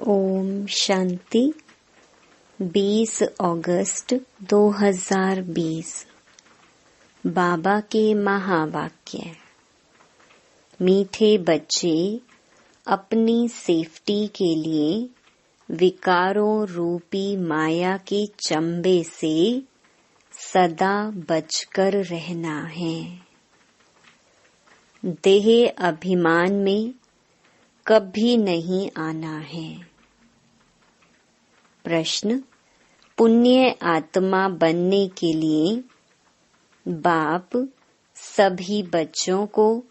ओम शांति। 20 अगस्त 2020। बाबा के महावाक्य। मीठे बच्चे अपनी सेफ्टी के लिए विकारों रूपी माया के चंबे से सदा बचकर रहना है। देह अभिमान में कभी नहीं आना है। प्रश्न: पुण्य आत्मा बनने के लिए बाप सभी बच्चों को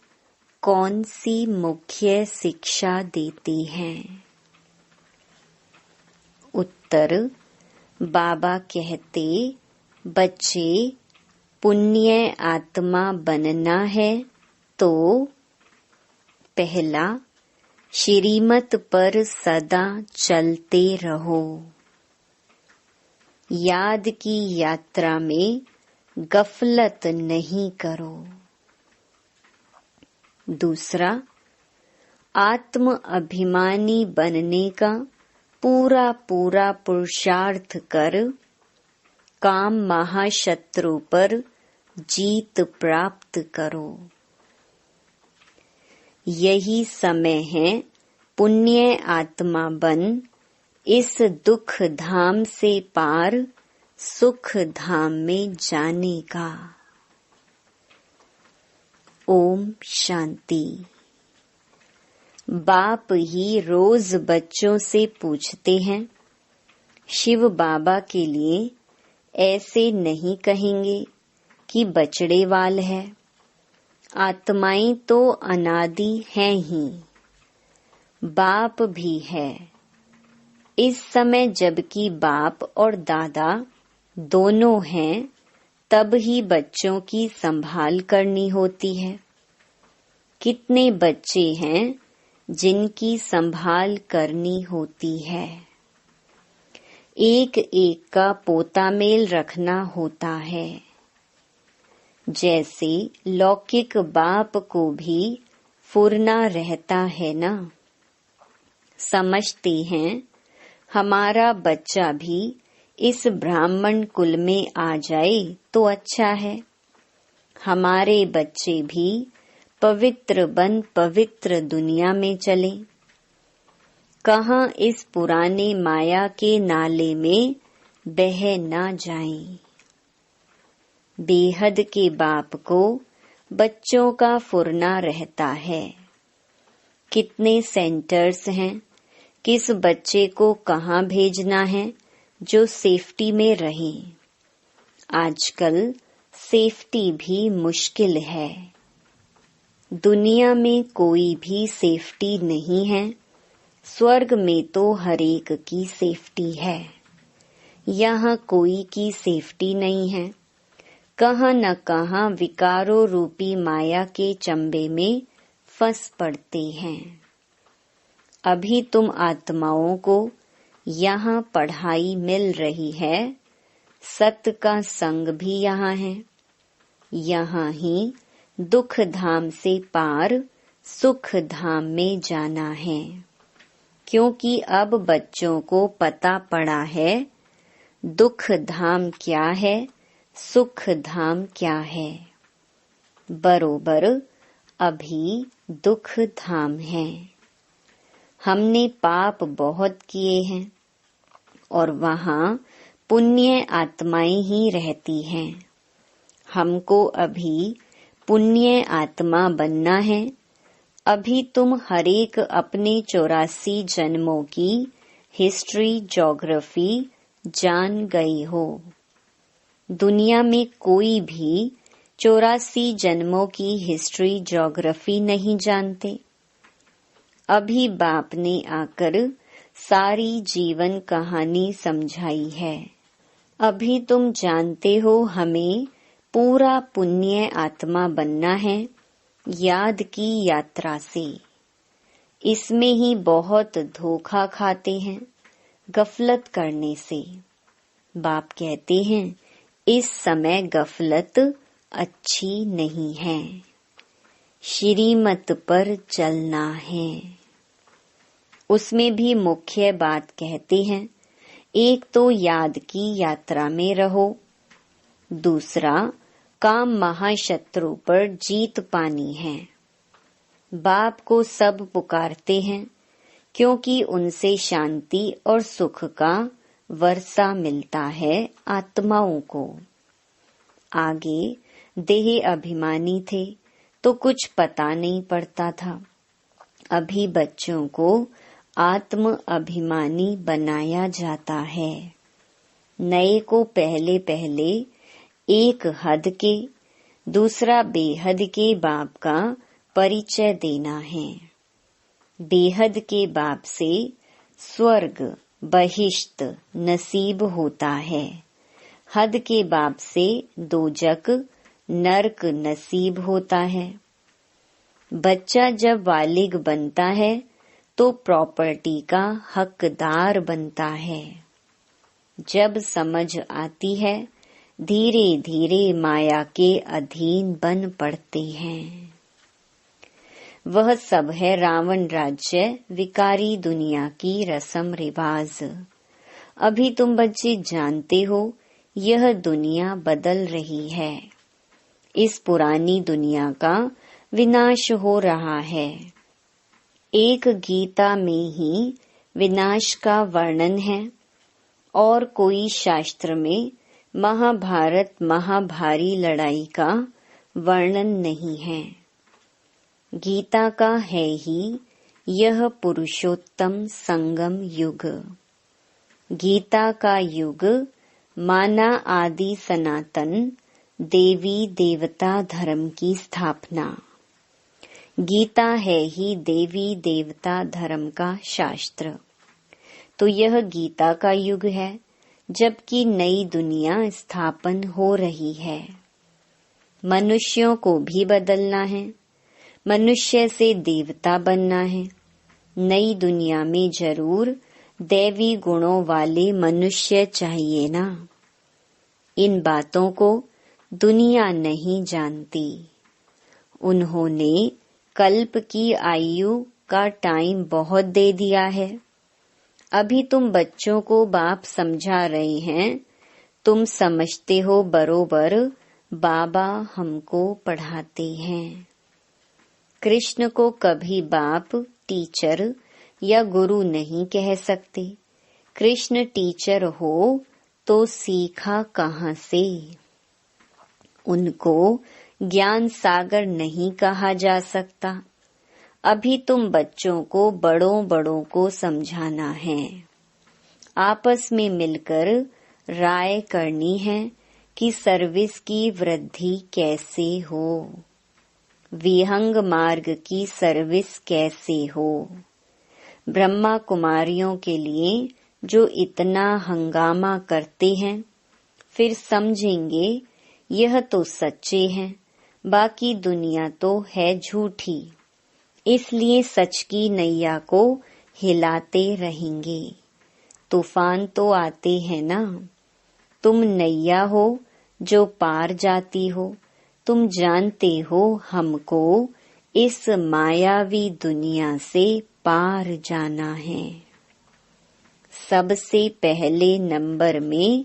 कौन सी मुख्य शिक्षा देते हैं? उत्तर: बाबा कहते, बच्चे पुण्य आत्मा बनना है तो पहला, श्रीमत पर सदा चलते रहो। याद की यात्रा में गफलत नहीं करो। दूसरा, आत्म अभिमानी बनने का पूरा पुरुषार्थ कर काम महाशत्रु पर जीत प्राप्त करो। यही समय है पुण्य आत्मा बन इस दुख धाम से पार सुख धाम में जाने का। ओम शांति। बाप ही रोज बच्चों से पूछते हैं, शिव बाबा के लिए ऐसे नहीं कहेंगे कि बछड़े वाल है। आत्माएं तो अनादि हैं ही, बाप भी है। इस समय जबकि बाप और दादा दोनों हैं, तब ही बच्चों की संभाल करनी होती है। कितने बच्चे हैं जिनकी संभाल करनी होती है। एक एक का पोता मेल रखना होता है। जैसे लौकिक बाप को भी फुरना रहता है ना। समझते हैं हमारा बच्चा भी इस ब्राह्मण कुल में आ जाए तो अच्छा है। हमारे बच्चे भी पवित्र बन पवित्र दुनिया में चले। कहाँ इस पुराने माया के नाले में बह ना जाएं। बेहद के बाप को बच्चों का फुरना रहता है। कितने सेंटर्स हैं, किस बच्चे को कहाँ भेजना है जो सेफ्टी में रहे। आजकल सेफ्टी भी मुश्किल है। दुनिया में कोई भी सेफ्टी नहीं है। स्वर्ग में तो हरेक की सेफ्टी है। यहाँ कोई की सेफ्टी नहीं है। कहाँ न कहाँ विकारों रूपी माया के चंबे में फंस पड़ते हैं। अभी तुम आत्माओं को यहाँ पढ़ाई मिल रही है। सत्य का संग भी यहाँ है। यहाँ ही दुख धाम से पार सुख धाम में जाना है। क्योंकि अब बच्चों को पता पड़ा है दुख धाम क्या है, सुख धाम क्या है। बरोबर अभी दुख धाम है। हमने पाप बहुत किए हैं और वहाँ पुण्य आत्माएं ही रहती हैं। हमको अभी पुण्य आत्मा बनना है। अभी तुम हरेक अपने 84 जन्मों की हिस्ट्री ज्योग्राफी जान गए हो। दुनिया में कोई भी 84 जन्मों की हिस्ट्री ज्योग्राफी नहीं जानते। अभी बाप ने आकर सारी जीवन कहानी समझाई है। अभी तुम जानते हो हमें पूरा पुण्य आत्मा बनना है याद की यात्रा से। इसमें ही बहुत धोखा खाते हैं गफलत करने से। बाप कहते हैं इस समय गफलत अच्छी नहीं है। श्रीमत पर चलना है। उसमें भी मुख्य बात कहते हैं, एक तो याद की यात्रा में रहो, दूसरा काम महाशत्रु पर जीत पानी है। बाप को सब पुकारते हैं क्योंकि उनसे शांति और सुख का वर्षा मिलता है आत्माओं को। आगे देह अभिमानी थे तो कुछ पता नहीं पड़ता था। अभी बच्चों को आत्म अभिमानी बनाया जाता है। नए को पहले पहले एक हद के दूसरा बेहद के बाप का परिचय देना है। बेहद के बाप से स्वर्ग बहिष्ट नसीब होता है। हद के बाप से दोजक नरक नसीब होता है। बच्चा जब बालिग बनता है तो प्रॉपर्टी का हकदार बनता है। जब समझ आती है धीरे धीरे माया के अधीन बन पड़ते हैं। वह सब है रावण राज्य विकारी दुनिया की रस्म रिवाज। अभी तुम बच्चे जानते हो यह दुनिया बदल रही है। इस पुरानी दुनिया का विनाश हो रहा है। एक गीता में ही विनाश का वर्णन है और कोई शास्त्र में महाभारत महाभारी लड़ाई का वर्णन नहीं है। गीता का है ही यह पुरुषोत्तम संगम युग। गीता का युग माना आदि सनातन देवी देवता धर्म की स्थापना। गीता है ही देवी देवता धर्म का शास्त्र। तो यह गीता का युग है जबकि नई दुनिया स्थापन हो रही है। मनुष्यों को भी बदलना है। मनुष्य से देवता बनना है। नई दुनिया में जरूर दैवी गुणों वाले मनुष्य चाहिए ना। इन बातों को दुनिया नहीं जानती। उन्होंने कल्प की आयु का टाइम बहुत दे दिया है। अभी तुम बच्चों को बाप समझा रहे हैं। तुम समझते हो बरोबर बाबा हमको पढ़ाते हैं। कृष्ण को कभी बाप टीचर या गुरु नहीं कह सकते। कृष्ण टीचर हो तो सीखा कहाँ से। उनको ज्ञान सागर नहीं कहा जा सकता। अभी तुम बच्चों को बड़ों बड़ों को समझाना है। आपस में मिलकर राय करनी है कि सर्विस की वृद्धि कैसे हो, विहंग मार्ग की सर्विस कैसे हो। ब्रह्मा कुमारियों के लिए जो इतना हंगामा करते हैं, फिर समझेंगे यह तो सच्चे हैं, बाकी दुनिया तो है झूठी। इसलिए सच की नैया को हिलाते रहेंगे। तूफान तो आते हैं ना। तुम नैया हो जो पार जाती हो। तुम जानते हो हमको इस मायावी दुनिया से पार जाना है। सबसे पहले नंबर में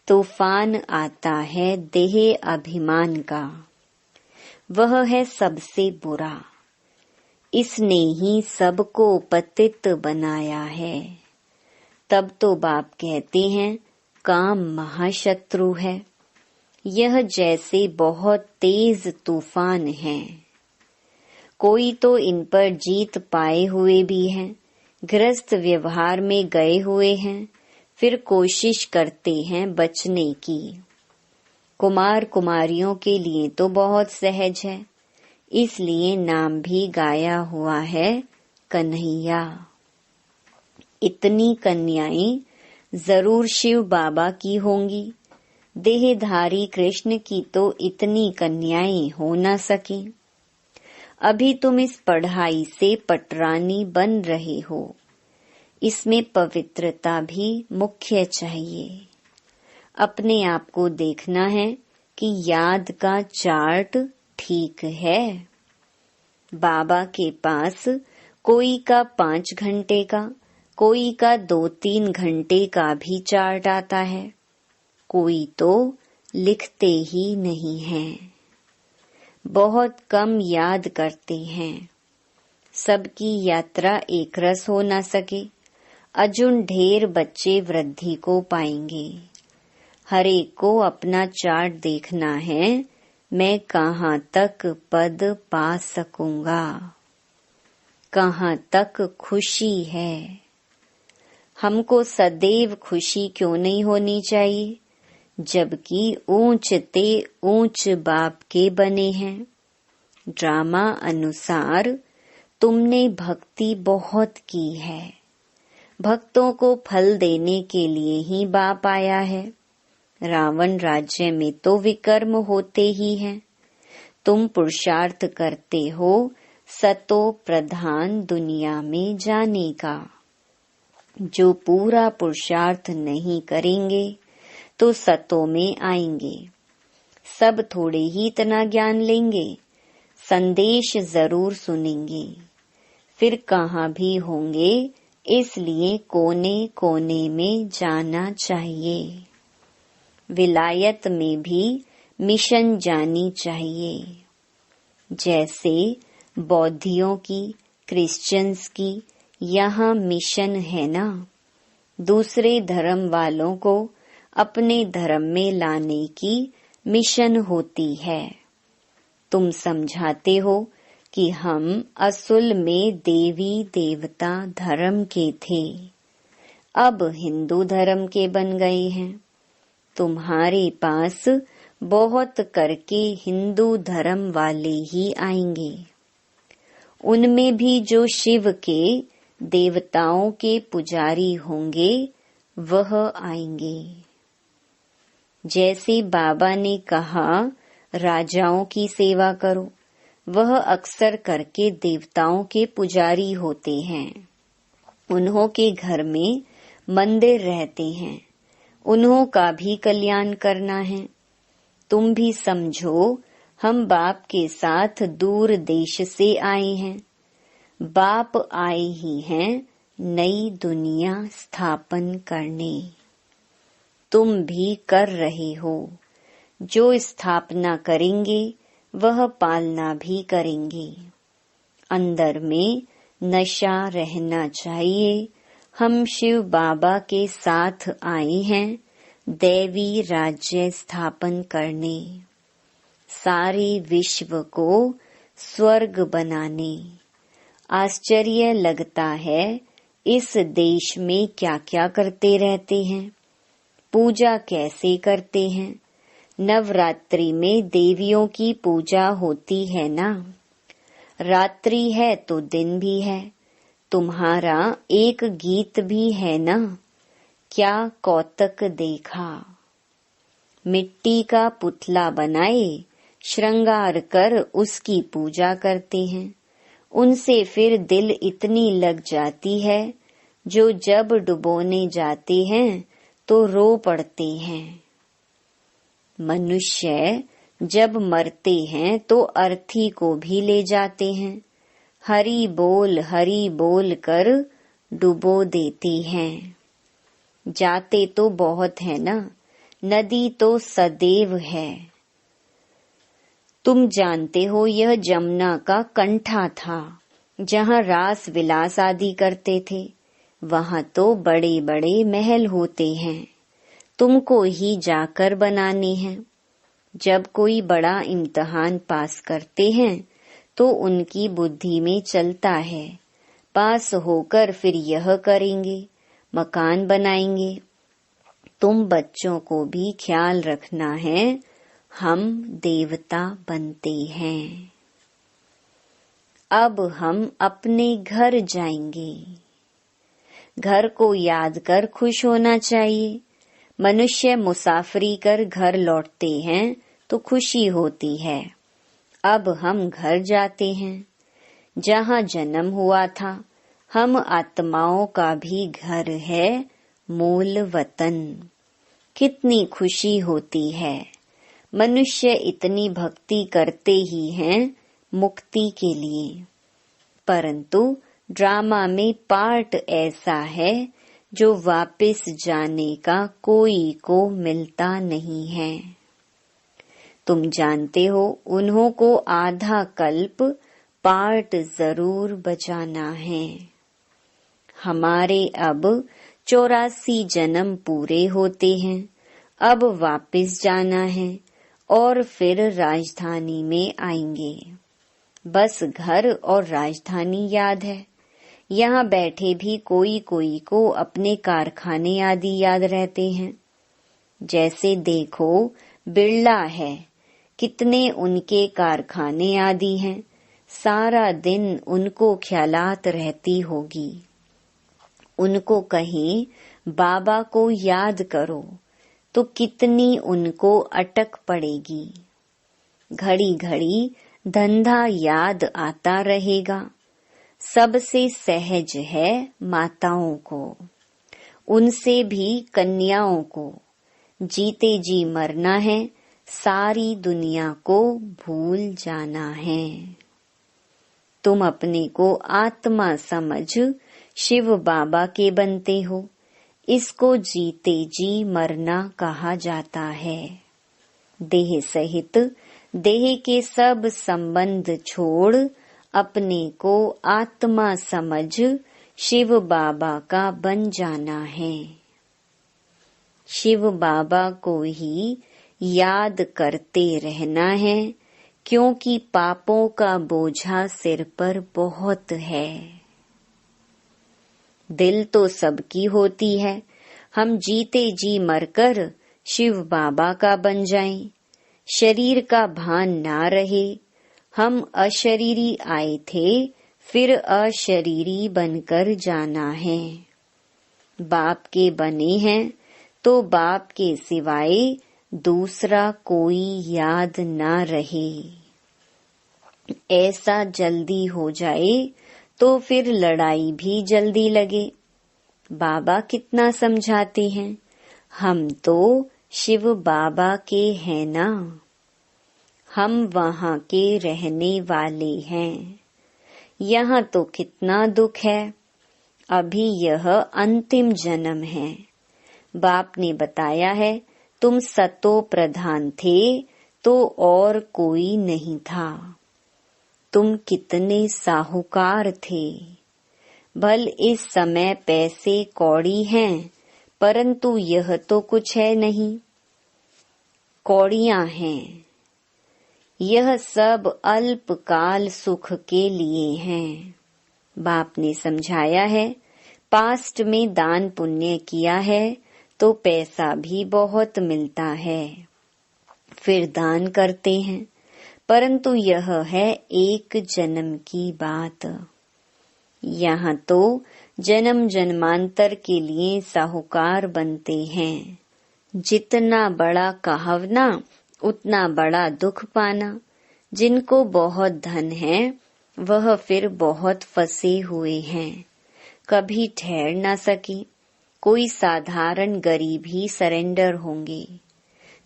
तूफान आता है देह अभिमान का। वह है सबसे बुरा। इसने ही सबको पतित बनाया है। तब तो बाप कहते हैं काम महाशत्रु है। यह जैसे बहुत तेज तूफान है। कोई तो इन पर जीत पाए हुए भी हैं, गृहस्थ व्यवहार में गए हुए हैं, फिर कोशिश करते हैं बचने की। कुमार कुमारियों के लिए तो बहुत सहज है, इसलिए नाम भी गाया हुआ है कन्हैया। इतनी कन्याएं जरूर शिव बाबा की होंगी। देहधारी कृष्ण की तो इतनी कन्याएं हो न सके। अभी तुम इस पढ़ाई से पटरानी बन रहे हो। इसमें पवित्रता भी मुख्य चाहिए। अपने आप को देखना है कि याद का चार्ट ठीक है। बाबा के पास कोई का 5 घंटे का, कोई का 2-3 घंटे का भी चार्ट आता है। कोई तो लिखते ही नहीं है, बहुत कम याद करते हैं। सबकी यात्रा एक रस हो न सके, अजुन ढेर बच्चे वृद्धि को पाएंगे। हर एक को अपना चार्ट देखना है, मैं कहाँ तक पद पा सकूंगा, कहाँ तक खुशी है। हमको सदैव खुशी क्यों नहीं होनी चाहिए, जबकि ऊंच ते ऊंच बाप के बने हैं। ड्रामा अनुसार तुमने भक्ति बहुत की है, भक्तों को फल देने के लिए ही बाप आया है। रावण राज्य में तो विकर्म होते ही हैं। तुम पुरुषार्थ करते हो सतो प्रधान दुनिया में जाने का। जो पूरा पुरुषार्थ नहीं करेंगे तो सतो में आएंगे। सब थोड़े ही इतना ज्ञान लेंगे, संदेश जरूर सुनेंगे, फिर कहाँ भी होंगे। इसलिए कोने कोने में जाना चाहिए। विलायत में भी मिशन जानी चाहिए। जैसे बौद्धियों की, क्रिश्चियंस की यहाँ मिशन है ना, दूसरे धर्म वालों को अपने धर्म में लाने की मिशन होती है। तुम समझाते हो कि हम असल में देवी देवता धर्म के थे, अब हिंदू धर्म के बन गए हैं। तुम्हारे पास बहुत करके हिंदू धर्म वाले ही आएंगे। उनमें भी जो शिव के देवताओं के पुजारी होंगे वह आएंगे। जैसे बाबा ने कहा राजाओं की सेवा करो, वह अक्सर करके देवताओं के पुजारी होते हैं। उन्हों के घर में मंदिर रहते हैं, उन्हों का भी कल्याण करना है। तुम भी समझो हम बाप के साथ दूर देश से आए हैं। बाप आए ही हैं नई दुनिया स्थापन करने। तुम भी कर रहे हो। जो स्थापना करेंगे वह पालना भी करेंगे। अंदर में नशा रहना चाहिए। हम शिव बाबा के साथ आए हैं दैवी राज्य स्थापन करने, सारे विश्व को स्वर्ग बनाने। आश्चर्य लगता है इस देश में क्या क्या करते रहते हैं, पूजा कैसे करते हैं। नवरात्रि में देवियों की पूजा होती है ना, रात्रि है तो दिन भी है। तुम्हारा एक गीत भी है ना, क्या कौतक देखा। मिट्टी का पुतला बनाए, श्रृंगार कर उसकी पूजा करते हैं। उनसे फिर दिल इतनी लग जाती है, जो जब डुबोने जाते हैं तो रो पड़ते हैं। मनुष्य जब मरते हैं तो अर्थी को भी ले जाते हैं, हरि बोल कर डुबो देते हैं। जाते तो बहुत है ना, नदी तो सदैव है। तुम जानते हो यह जमुना का कंठा था, जहाँ रास विलास आदि करते थे। वहाँ तो बड़े बड़े महल होते हैं, तुमको ही जाकर बनाने हैं। जब कोई बड़ा इम्तिहान पास करते हैं तो उनकी बुद्धि में चलता है, पास होकर फिर यह करेंगे, मकान बनाएंगे। तुम बच्चों को भी ख्याल रखना है, हम देवता बनते हैं। अब हम अपने घर जाएंगे। घर को याद कर खुश होना चाहिए। मनुष्य मुसाफरी कर घर लौटते हैं तो खुशी होती है। अब हम घर जाते हैं, जहाँ जन्म हुआ था। हम आत्माओं का भी घर है मूल वतन। कितनी खुशी होती है। मनुष्य इतनी भक्ति करते ही हैं मुक्ति के लिए, परंतु ड्रामा में पार्ट ऐसा है जो वापस जाने का कोई को मिलता नहीं है। तुम जानते हो उन्हों को आधा कल्प पार्ट जरूर बचाना है। हमारे अब 84 जन्म पूरे होते हैं। अब वापस जाना है और फिर राजधानी में आएंगे। बस घर और राजधानी याद है। यहाँ बैठे भी कोई कोई को अपने कारखाने आदि याद रहते हैं। जैसे देखो बिरला है, कितने उनके कारखाने आदि हैं। सारा दिन उनको ख्यालात रहती होगी। उनको कहीं बाबा को याद करो तो कितनी उनको अटक पड़ेगी। घड़ी घड़ी धंधा याद आता रहेगा। सबसे सहज है माताओं को, उनसे भी कन्याओं को। जीते जी मरना है, सारी दुनिया को भूल जाना है। तुम अपने को आत्मा समझ शिव बाबा के बनते हो। इसको जीते जी मरना कहा जाता है। देह सहित देह के सब संबंध छोड़ अपने को आत्मा समझ शिव बाबा का बन जाना है। शिव बाबा को ही याद करते रहना है, क्योंकि पापों का बोझा सिर पर बहुत है। दिल तो सबकी होती है। हम जीते जी मरकर शिव बाबा का बन जाएं। शरीर का भान ना रहे। हम अशरीरी आए थे, फिर अशरीरी बनकर जाना है। बाप के बने हैं तो बाप के सिवाय दूसरा कोई याद ना रहे। ऐसा जल्दी हो जाए तो फिर लड़ाई भी जल्दी लगे। बाबा कितना समझाते हैं, हम तो शिव बाबा के हैं ना। हम वहाँ के रहने वाले हैं। यहाँ तो कितना दुख है। अभी यह अंतिम जन्म है। बाप ने बताया है, तुम सतो प्रधान थे तो और कोई नहीं था। तुम कितने साहूकार थे। भल इस समय पैसे कौड़ी हैं, परंतु यह तो कुछ है नहीं। कौड़ियां हैं। यह सब अल्पकाल सुख के लिए हैं। बाप ने समझाया है, पास्ट में दान पुण्य किया है तो पैसा भी बहुत मिलता है। फिर दान करते हैं, परंतु यह है एक जन्म की बात। यहाँ तो जन्म जन्मांतर के लिए साहूकार बनते हैं। जितना बड़ा कहावना उतना बड़ा दुख पाना। जिनको बहुत धन है वह फिर बहुत फंसे हुए हैं, कभी ठहर न सके। कोई साधारण गरीब ही सरेंडर होंगे,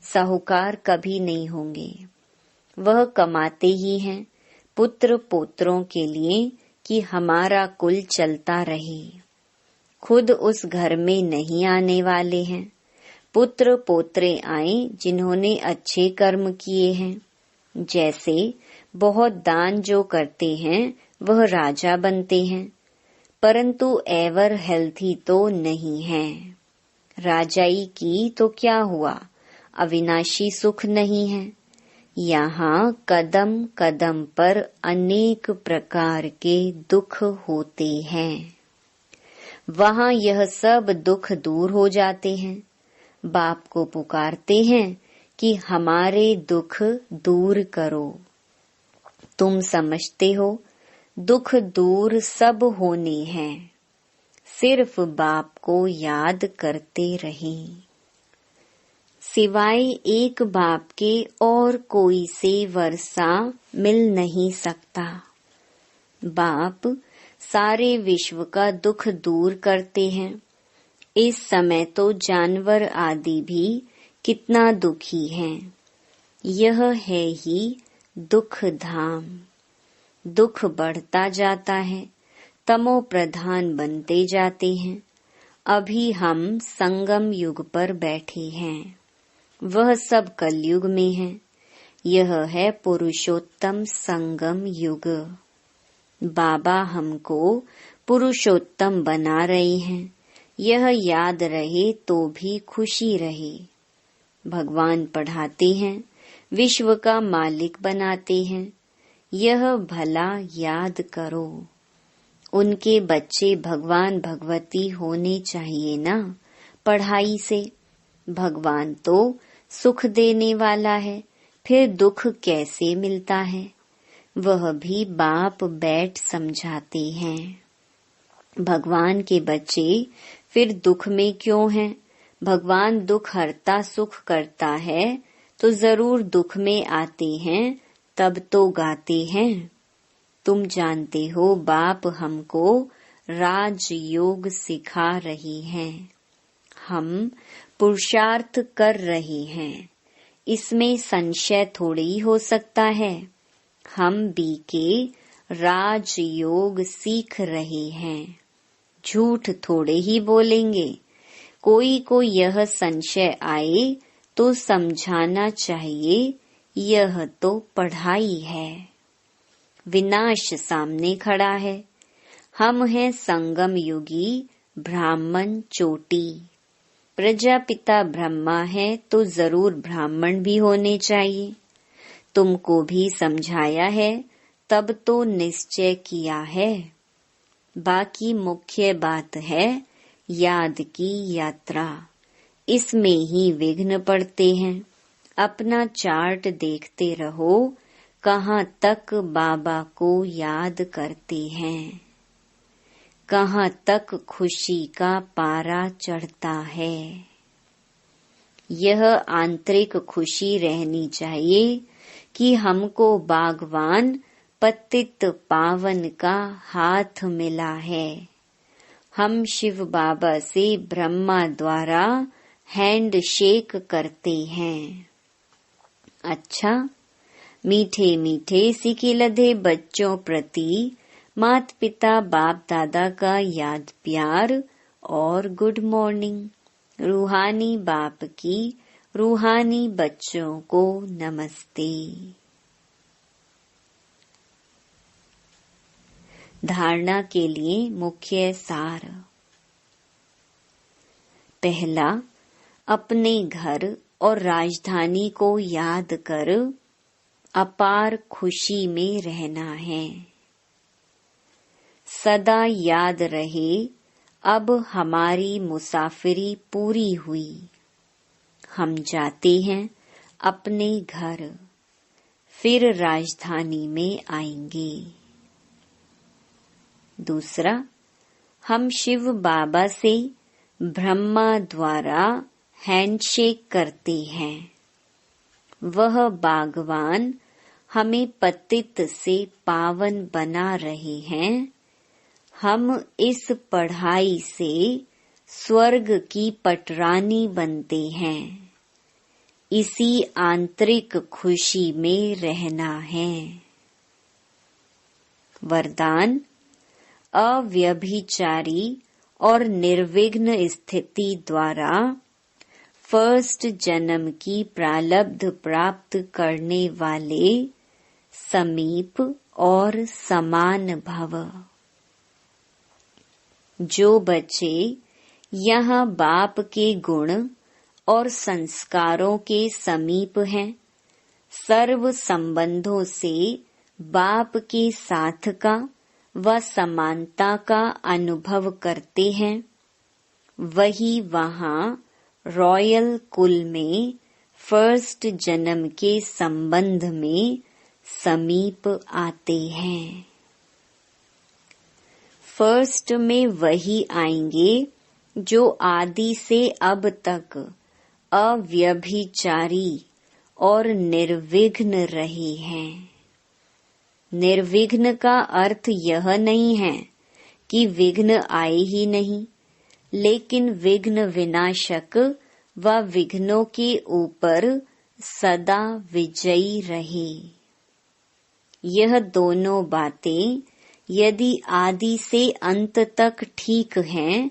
साहूकार कभी नहीं होंगे। वह कमाते ही हैं पुत्र पोत्रों के लिए कि हमारा कुल चलता रहे। खुद उस घर में नहीं आने वाले हैं। पुत्र पोत्रे आए जिन्होंने अच्छे कर्म किए हैं। जैसे बहुत दान जो करते हैं वह राजा बनते हैं, परंतु एवर हेल्थी तो नहीं है। राजाई की तो क्या हुआ, अविनाशी सुख नहीं है। यहाँ कदम कदम पर अनेक प्रकार के दुख होते हैं। वहाँ यह सब दुख दूर हो जाते हैं। बाप को पुकारते हैं कि हमारे दुख दूर करो। तुम समझते हो दुख दूर सब होने हैं, सिर्फ बाप को याद करते रहें। सिवाय एक बाप के और कोई से वर्षा मिल नहीं सकता। बाप सारे विश्व का दुख दूर करते हैं। इस समय तो जानवर आदि भी कितना दुखी हैं। यह है ही दुख धाम। दुख बढ़ता जाता है तमो प्रधान बनते जाते हैं। अभी हम संगम युग पर बैठे हैं, वह सब कलयुग में है। यह है पुरुषोत्तम संगम युग। बाबा हमको पुरुषोत्तम बना रहे हैं, यह याद रहे तो भी खुशी रहे। भगवान पढ़ाते हैं, विश्व का मालिक बनाते हैं, यह भला याद करो। उनके बच्चे भगवान भगवती होने चाहिए ना। पढ़ाई से भगवान तो सुख देने वाला है, फिर दुख कैसे मिलता है? वह भी बाप बैठ समझाते हैं। भगवान के बच्चे फिर दुख में क्यों हैं? भगवान दुख हरता सुख करता है तो जरूर दुख में आते हैं, तब तो गाते हैं। तुम जानते हो बाप हमको राजयोग सिखा रही हैं, हम पुरुषार्थ कर रहे हैं, इसमें संशय थोड़ी हो सकता है। हम बीके राजयोग सीख रहे हैं, झूठ थोड़े ही बोलेंगे। कोई को यह संशय आए तो समझाना चाहिए, यह तो पढ़ाई है। विनाश सामने खड़ा है। हम हैं संगम युगी ब्राह्मण चोटी। प्रजापिता ब्रह्मा है तो जरूर ब्राह्मण भी होने चाहिए। तुमको भी समझाया है, तब तो निश्चय किया है। बाकी मुख्य बात है याद की यात्रा, इसमें ही विघ्न पड़ते हैं। अपना चार्ट देखते रहो, कहाँ तक बाबा को याद करते हैं, कहाँ तक खुशी का पारा चढ़ता है। यह आंतरिक खुशी रहनी चाहिए कि हमको बागवान पतित पावन का हाथ मिला है। हम शिव बाबा से ब्रह्मा द्वारा हैंड शेक करते हैं। अच्छा, मीठे मीठे सिके लधे बच्चों प्रति माता पिता बाप दादा का याद प्यार और गुड मॉर्निंग। रूहानी बाप की रूहानी बच्चों को नमस्ते। धारणा के लिए मुख्य सार। पहला, अपने घर और राजधानी को याद कर अपार खुशी में रहना है। सदा याद रहे अब हमारी मुसाफिरी पूरी हुई, हम जाते हैं अपने घर, फिर राजधानी में आएंगे। दूसरा, हम शिव बाबा से ब्रह्मा द्वारा हैंडशेक करते हैं। वह बागवान हमें पतित से पावन बना रहे हैं। हम इस पढ़ाई से स्वर्ग की पटरानी बनते हैं। इसी आंतरिक खुशी में रहना है। वरदान, अव्यभिचारी और निर्विघ्न स्थिति द्वारा फर्स्ट जन्म की प्रारब्ध प्राप्त करने वाले समीप और समान भव। जो बच्चे यहाँ बाप के गुण और संस्कारों के समीप हैं, सर्व संबंधों से बाप के साथ का व समानता का अनुभव करते हैं, वही वहाँ रॉयल कुल में फर्स्ट जन्म के संबंध में समीप आते हैं। फर्स्ट में वही आएंगे जो आदि से अब तक अव्यभिचारी और निर्विघ्न रहे हैं। निर्विघ्न का अर्थ यह नहीं है कि विघ्न आए ही नहीं, लेकिन विघ्न विनाशक व विघ्नों के ऊपर सदा विजयी रहे। यह दोनों बातें यदि आदि से अंत तक ठीक हैं,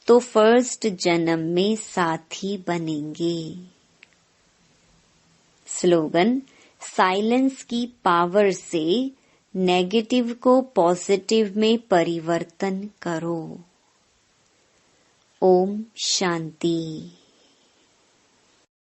तो फर्स्ट जन्म में साथी बनेंगे। स्लोगन, साइलेंस की पावर से नेगेटिव को पॉजिटिव में परिवर्तन करो। ओम शांति।